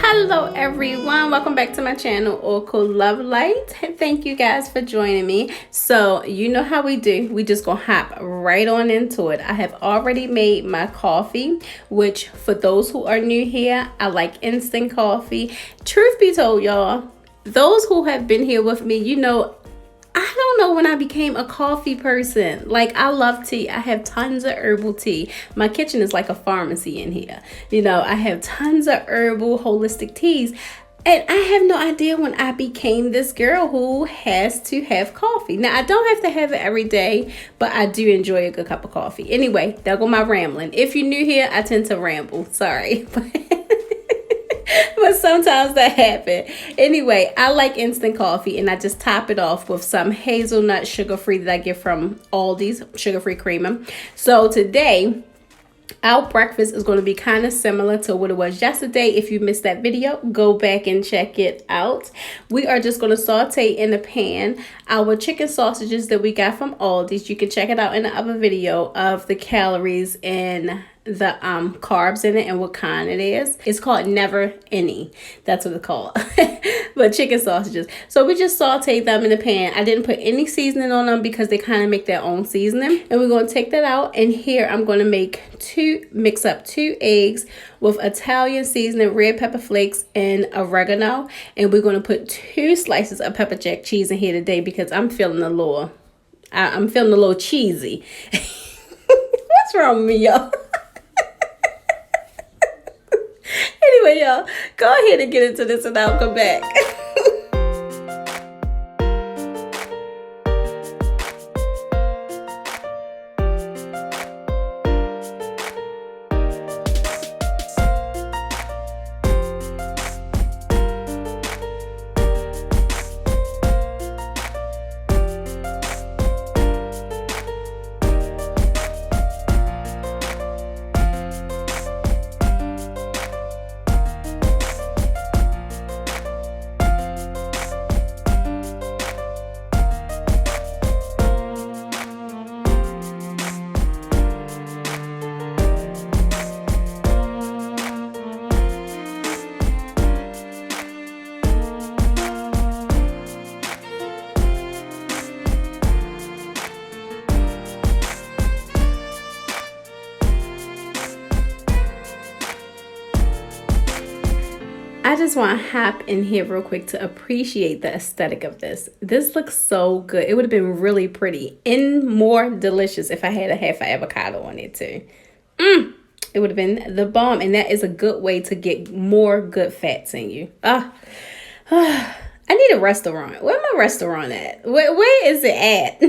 Hello everyone, welcome back to my channel, Oracle Love Light. Thank you guys for joining me. So you know how we do, we just gonna hop right on into it. I have already made my coffee, which for those who are new here, I like instant coffee. Truth be told, y'all, those who have been here with me, you know, I don't know when I became a coffee person. Like, I love tea. I have tons of herbal tea. My kitchen is like a pharmacy in here. You know, I have tons of herbal holistic teas. And I have no idea when I became this girl who has to have coffee. Now, I don't have to have it every day, but I do enjoy a good cup of coffee. Anyway, there go my rambling. If you're new here, I tend to ramble. Sorry. But sometimes that happens. Anyway, I like instant coffee, and I just top it off with some hazelnut sugar-free that I get from Aldi's sugar-free creamer. So today, our breakfast is going to be kind of similar to what it was yesterday. If you missed that video, go back and check it out. We are just going to saute in the pan our chicken sausages that we got from Aldi's. You can check it out in the other video of the calories and the carbs in it and what kind it is. It's called Never Any. That's what it's called. But chicken sausages. So we just sauteed them in the pan. I didn't put any seasoning on them because they kind of make their own seasoning. And we're going to take that out. And here I'm going to mix up 2 eggs with Italian seasoning, red pepper flakes, and oregano. And we're going to put 2 slices of pepper jack cheese in here today because I'm feeling a little, I'm feeling a little cheesy. What's wrong with me, y'all? Anyway, y'all, go ahead and get into this and I'll come back. I just want to hop in here real quick to appreciate the aesthetic of this. This looks so good. It would have been really pretty and more delicious if I had a half an avocado on it too. It would have been the bomb, and that is a good way to get more good fats in you. I need a restaurant. Where my restaurant at? Where is it at?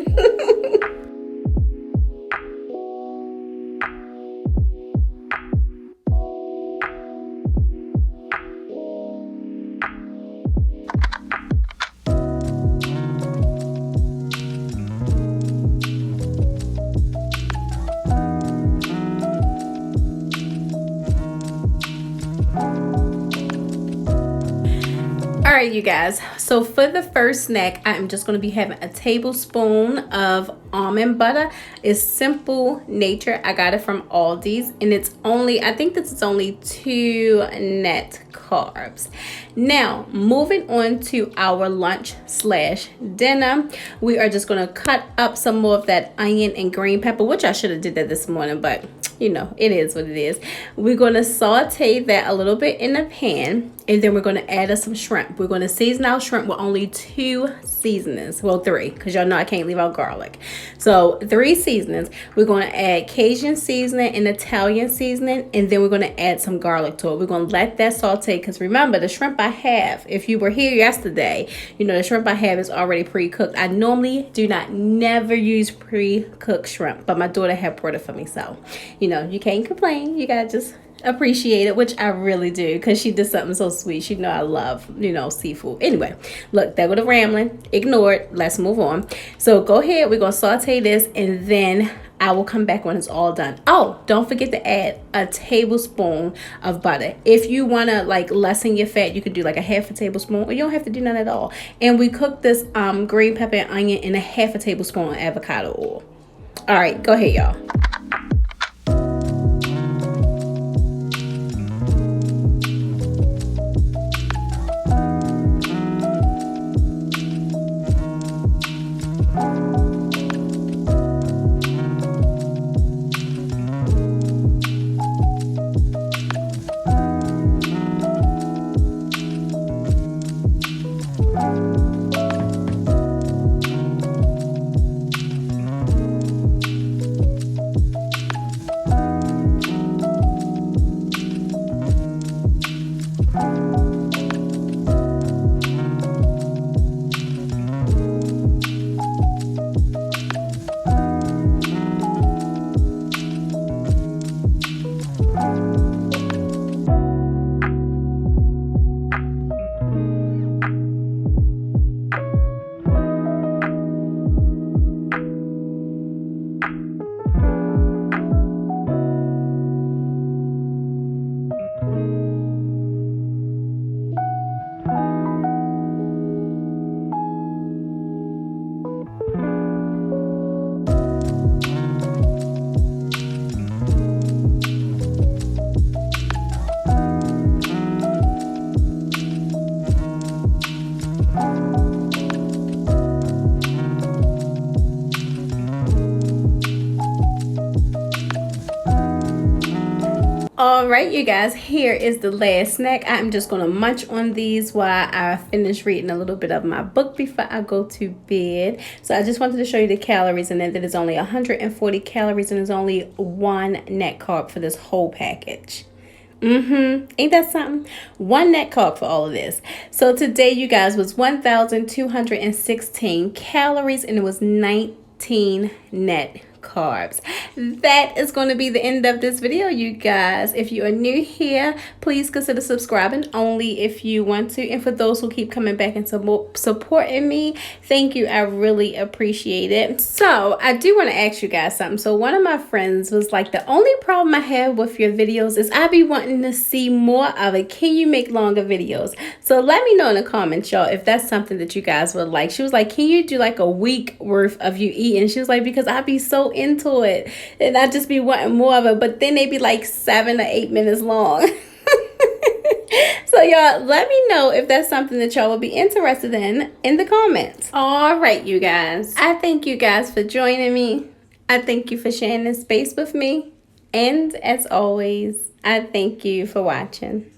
All right, you guys, so for the first snack, I'm just going to be having a tablespoon of almond butter. It's simple nature. I got it from Aldi's, and it's only, I think this is only 2 net carbs. Now, moving on to our lunch/dinner, we are just going to cut up some more of that onion and green pepper, which I should have did that this morning, but you know, it is what it is. We're going to saute that a little bit in the pan, and then we're going to add us some shrimp. We're going to season our shrimp with only 2 seasonings. Well, 3, because y'all know I can't leave out garlic. So 3 seasonings. We're going to add Cajun seasoning and Italian seasoning, and then we're going to add some garlic to it. We're going to let that saute, because remember, the shrimp I have, if you were here yesterday, you know the shrimp I have is already pre-cooked. I normally do not never use pre-cooked shrimp, but my daughter had brought it for me, so you know, you can't complain. You gotta just appreciate it, which I really do, because she did something so sweet. She know I love, you know, seafood. Anyway, look, there go the rambling. Ignore it. Let's move on. So go ahead. We're gonna saute this, and then I will come back when it's all done. Oh, don't forget to add a tablespoon of butter. If you want to like lessen your fat, you could do like a half a tablespoon, or you don't have to do none at all. And we cook this green pepper and onion in a half a tablespoon of avocado oil. All right, go ahead, y'all. All right, you guys, here is the last snack. I'm just going to munch on these while I finish reading a little bit of my book before I go to bed. So I just wanted to show you the calories, and then that is only 140 calories, and there's only 1 net carb for this whole package. Ain't that something? 1 net carb for all of this. So today, you guys, was 1,216 calories, and it was 19 net carbs. That is going to be the end of this video, you guys. If you are new here, please consider subscribing only if you want to. And for those who keep coming back and supporting me, thank you. I really appreciate it. So I do want to ask you guys something. So one of my friends was like, the only problem I have with your videos is I be wanting to see more of it. Can you make longer videos? So let me know in the comments, y'all, if that's something that you guys would like. She was like, can you do like a week worth of you eating? She was like, because I be so into it and I just be wanting more of it, but then they be like 7 or 8 minutes long. So y'all, let me know if that's something that y'all will be interested in the comments. All right, you guys, I thank you guys for joining me. I thank you for sharing this space with me, and as always, I thank you for watching.